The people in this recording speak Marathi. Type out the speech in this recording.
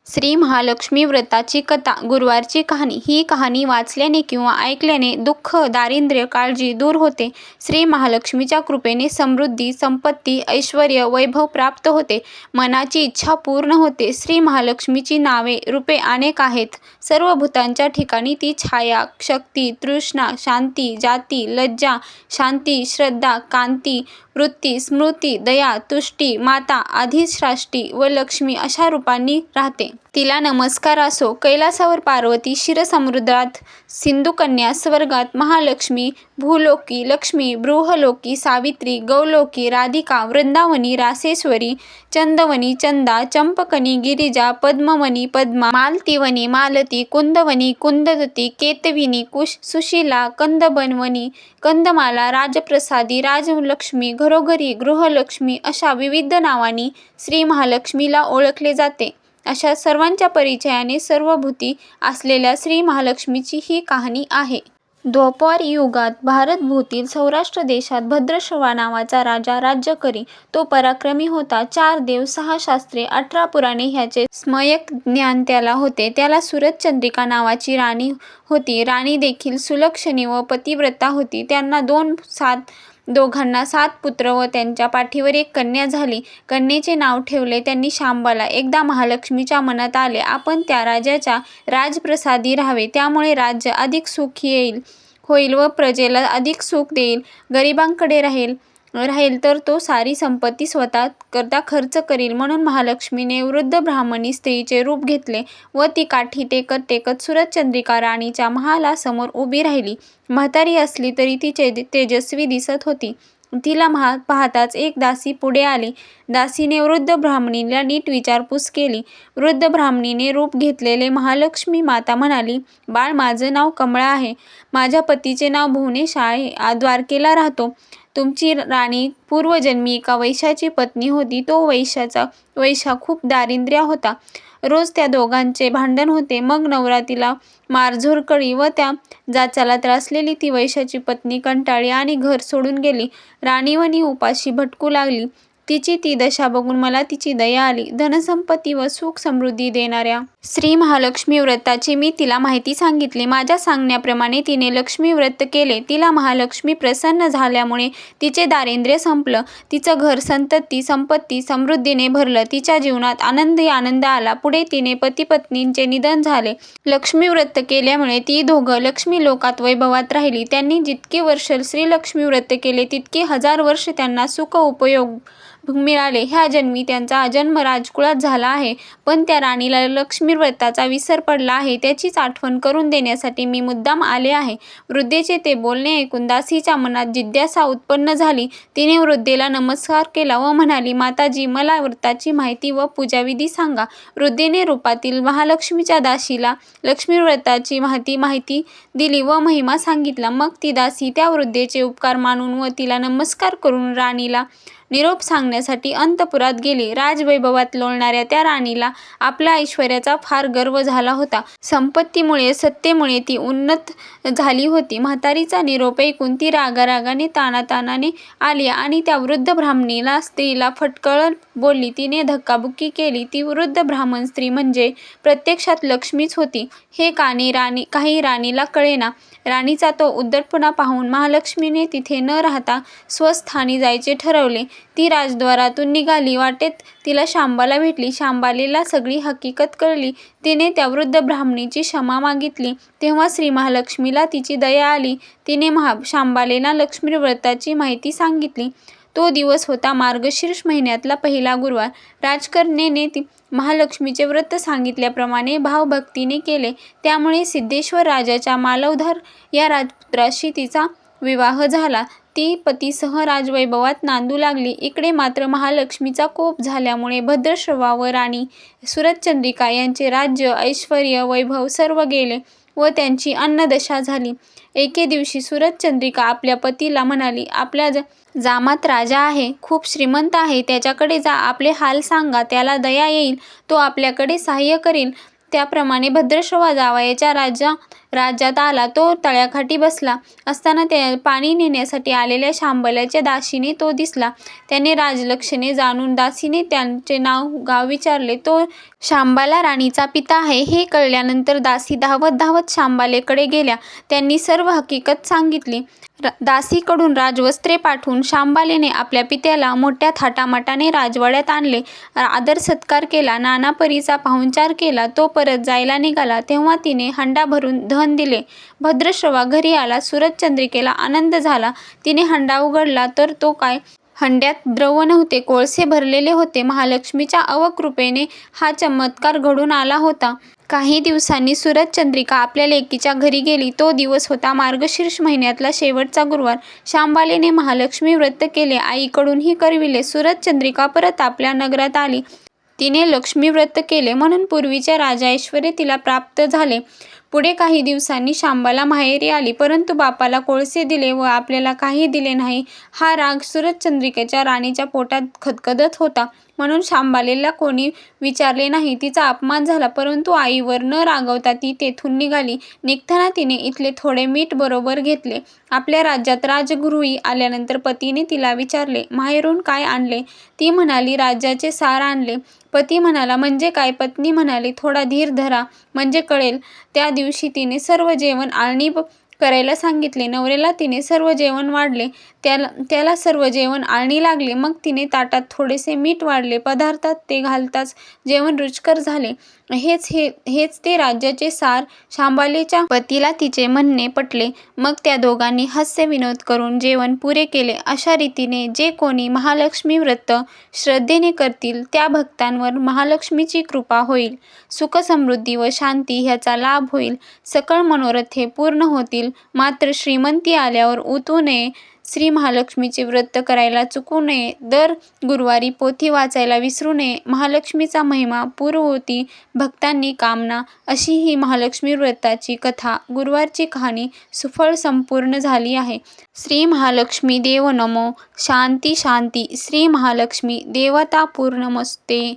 श्री महालक्ष्मी व्रताची कथा. गुरुवारची कहाणी. ही कहाणी वाचल्याने किंवा ऐकल्याने दुःख, दारिद्र्य, काळजी दूर होते. श्री महालक्ष्मीच्या कृपेने समृद्धी, संपत्ती, ऐश्वर्य, वैभव प्राप्त होते. मनाची इच्छा पूर्ण होते. श्री महालक्ष्मीची नावे, रूपे अनेक आहेत. सर्व भूतांच्या ठिकाणी ती छाया, शक्ती, तृष्णा, शांती, जाती, लज्जा, शांती, श्रद्धा, कांती, वृत्ती, स्मृती, दया, तुष्टी, माता, अधिष्ठात्री व लक्ष्मी अशा रूपांनी राहते. तिला नमस्कार असो. कैलासावर पार्वती, क्षीरसमुद्रात सिंधुकन्या, स्वर्गात महालक्ष्मी, भूलोकी लक्ष्मी, बृहलोकी सावित्री, गौलोकी राधिका, वृंदावनी रासेश्वरी, चंदवनी चंदा, चंपकनी गिरिजा, पद्मवनी पद्मा, मालतीवनी मालती, कुंदवनी कुंदवती, केतविनी सुशीला, कंदबनवनी कंदमाला, राजप्रसादी राजलक्ष्मी, घरोघरी गृहलक्ष्मी अशा विविध नावांनी श्री महालक्ष्मीला ओळखले जाते. अशा सर्वांच्या परिचयाने सर्वभूती असलेल्या श्री महालक्ष्मीची ही कहाणी आहे. द्वापर युगात भारतभूतील सौराष्ट्र देशात भद्रश्रवा नावाचा राजा राज्य करी. तो पराक्रमी होता. 4 देव, 6 शास्त्रे, 18 पुराणे ह्याचे सम्यक ज्ञान त्याला होते. त्याला सुरतचंद्रिका नावाची राणी होती. राणी देखील सुलक्षणी व पतिव्रता होती. त्यांना दोघांना 7 पुत्र व त्यांच्या पाठीवर एक कन्या झाली. कन्येचे नाव ठेवले त्यांनी शांबाला. एकदा महालक्ष्मीच्या मनात आले, आपण त्या राजाच्या राजप्रसादी राहावे. त्यामुळे राज्य अधिक सुखी होईल व प्रजेला अधिक सुख देईल. गरिबांकडे राहील तर तो सारी संपत्ती स्वतः करता खर्च करील. म्हणून महालक्ष्मीने वृद्ध ब्राह्मणी स्त्रीचे रूप घेतले व ती काठी टेकत टेकत सुरतचंद्रिका राणीच्या महालासमोर उभी राहिली. म्हातारी असली तरी ती तेजस्वी दिसत होती. तिला पाहताच एक दासी पुढे आली. दासीने वृद्ध ब्राह्मणीला नीट विचारपूस केली. वृद्ध ब्राह्मणीने रूप घेतलेले महालक्ष्मी माता म्हणाली, बाळ, माझं नाव कमळा आहे. माझ्या पतीचे नाव भुवनेश आहे. द्वारकेला राहतो. तुमची राणी पूर्वजन्मी एका वैश्याची पत्नी होती. तो वैश्य खूप दारिद्र्य होता. रोज त्या दोघांचे भांडण होते. मग नवरा तिला मारझोड करी व त्या जाचाला त्रासलेली ती वैश्याची पत्नी कंटाळली आणि घर सोडून गेली. राणीवनी उपाशी भटकू लागली. तिची ती दशा बघून मला तिची दया आली. धनसंपत्ती व सुख समृद्धी देणाऱ्या श्री महालक्ष्मी व्रताची मी तिला माहिती सांगितली. माझ्या सांगण्याप्रमाणे तिने लक्ष्मी व्रत केले. तिला महालक्ष्मी प्रसन्न झाल्यामुळे तिचे दारिद्र्य संपलं. तिचं घर संपत्ती समृद्धीने भरलं. तिच्या जीवनात आनंद आला. पुढे तिने पती-पत्नींचे निधन झाले. लक्ष्मी व्रत केल्यामुळे ती दोघं लक्ष्मी लोकात वैभवात राहिली. त्यांनी जितके वर्ष श्रीलक्ष्मी व्रत केले तितके 1000 वर्ष त्यांना सुख उपयोग मिळाले. ह्या जन्मी त्यांचा जन्म राजकुळात झाला आहे. पण त्या राणीला लक्ष्मी व्रताचा विसर पडला आहे. त्याचीच आठवण करून देण्यासाठी मी मुद्दाम आले आहे. वृद्धेचे ते बोलणे ऐकून दासीच्या मनात जिज्ञासा उत्पन्न झाली. तिने वृद्धेला नमस्कार केला व म्हणाली, माताजी, मला व्रताची माहिती व पूजाविधी सांगा. वृद्धेने रूपातील महालक्ष्मीच्या दासीला लक्ष्मी व्रताची माहिती दिली व महिमा सांगितला. मग ती दासी त्या वृद्धेचे उपकार मानून व तिला नमस्कार करून राणीला निरोप सांगण्यासाठी अंतपुरात गेली. राजवैभवात लोळणाऱ्या त्या राणीला आपल्या ऐश्वर्याचा फार गर्व झाला होता. संपत्तीमुळे, सत्तेमुळे ती उन्नत झाली होती. म्हातारीचा निरोप ऐकून ती रागाने तानातानाने आली आणि त्या वृद्ध ब्राह्मणीला स्त्रीला फटकळ बोलली. तिने धक्काबुक्की केली. ती वृद्ध ब्राह्मण स्त्री म्हणजे प्रत्यक्षात लक्ष्मीच होती. हे काही राणीला कळेना. राणीचा तो उद्धटपणा पाहून महालक्ष्मीने तिथे न राहता स्वस्थानी जायचे ठरवले. ती राजद्वारातून निघाली. वाटेत तिला शांबाला भेटली. शांबालेला सगळी हकीकत कळली. तिने त्या वृद्ध ब्राह्मणीची क्षमा मागितली. तेव्हा श्री महालक्ष्मीला तिची दया आली. तिने शांबालेला लक्ष्मी व्रताची माहिती सांगितली. तो दिवस होता मार्गशीर्ष महिन्यातला पहिला गुरुवार. राजकन्येने महालक्ष्मीचे व्रत सांगितल्याप्रमाणे भावभक्तीने केले. त्यामुळे सिद्धेश्वर राजाच्या मालवधर या राजपुत्राशी तिचा विवाह झाला. ती पतीसह राजवैभवात नांदू लागली. इकडे मात्र महालक्ष्मीचा कोप झाल्यामुळे भद्रश्रवा व राणी सुरतचंद्रिका यांचे राज्य, ऐश्वर्य, वैभव सर्व गेले व त्यांची अन्नदशा झाली. एके दिवशी सुरतचंद्रिका आपल्या पतीला म्हणाली, आपल्या जामात राजा आहे, खूप श्रीमंत आहे. त्याच्याकडे जा, आपले हाल सांगा, त्याला दया येईल, तो आपल्याकडे सहाय्य करील. त्याप्रमाणे भद्रश्रवा जावयाच्या राज्यात आला. तो तळ्याकाठी बसला असताना त्या पाणी नेण्यासाठी आलेल्या शांबलाच्या दासीने तो दिसला. त्याने राजलक्षणे जाणून दासीने त्यांचे नाव गाव विचारले. तो शांबाला राणीचा पिता आहे हे कळल्यानंतर दासी धावत धावत शांबालेकडे गेल्या. त्यांनी सर्व हकीकत सांगितली. दासीकडून राजवस्त्रे पाठवून शांबालेने आपल्या पित्याला मोठ्या थाटामाटाने राजवाड्यात आणले. आदर सत्कार केला. नाना परीचा पाहुणचार केला. तो परत जायला निघाला तेव्हा तिने हंडा भरून धन दिले. भद्रश्रवा घरी आला. सूरजचंद्रिकेला आनंद झाला. तिने हंडा उघडला तर तो काय, हंड्यात द्रव नव्हते, कोळसे भरलेले होते. महालक्ष्मीच्या अवकृपेने हा चमत्कार घडून आला होता. काही दिवसांनी सूरजचंद्रिका आपल्या लेकीच्या घरी गेली. तो दिवस होता मार्गशीर्ष महिन्यातला शेवटचा गुरुवार. शांबालेने महालक्ष्मी व्रत केले. आईकडूनही करविले. सूरजचंद्रिका परत आपल्या नगरात आली. तिने लक्ष्मी व्रत केले म्हणून पूर्वीचे राजऐश्वर्य तिला प्राप्त झाले. पुढे काही दिवसांनी शांबाला माहेरी आली. परंतु बापाला कोळसे दिले व आपल्याला काही दिले नाही हा राग सूरजचंद्रिकेच्या राणीच्या पोटात खदखदत होता. म्हणून शांबालेला कोणी विचारले नाही. तिचा अपमान झाला. परंतु आईवर न रागवता ती तेथून निघाली. निघताना तिने इथले थोडे मीठ बरोबर घेतले. आपल्या राज्यात राजगृही आल्यानंतर पतीने तिला विचारले, माहेरून काय आणले? ती म्हणाली, राज्याचे सार आणले. पती म्हणाला, म्हणजे काय? पत्नी म्हणाली, थोडा धीर धरा म्हणजे कळेल. त्या दिवशी तिने सर्व जेवण आळणी करायला सांगितले. नवऱ्याला तिने सर्व जेवण वाढले. त्याला सर्व जेवण आळणी लागले. मग तिने ताटात थोडेसे मीठ वाढले. पदार्थात ते घालताच जेवण रुचकर झाले. हेच ते राज्याचे सार. शांबालेच्या पतीला तिचे म्हणणे पटले. मग त्या दोघांनी हास्य विनोद करून जेवण पुरे केले. अशा रीतीने जे कोणी महालक्ष्मी व्रत श्रद्धेने करतील त्या भक्तांवर महालक्ष्मीची कृपा होईल. सुख समृद्धी व शांती ह्याचा लाभ होईल. सकळ मनोरथ हे पूर्ण होतील. मात्र श्रीमंती आल्यावर उतू नये. श्री महालक्ष्मीचे व्रत करायला चुकू नये. दर गुरुवारी पोथी वाचायला विसरू नये. महालक्ष्मीचा महिमा पूर्ववती भक्तांनी कामना. अशी ही महालक्ष्मी व्रताची कथा, गुरुवारची कहाणी सुफळ संपूर्ण झाली आहे. श्री महालक्ष्मी देव नमो. शांती शांती. श्री महालक्ष्मी देवता पूर्णमस्ते.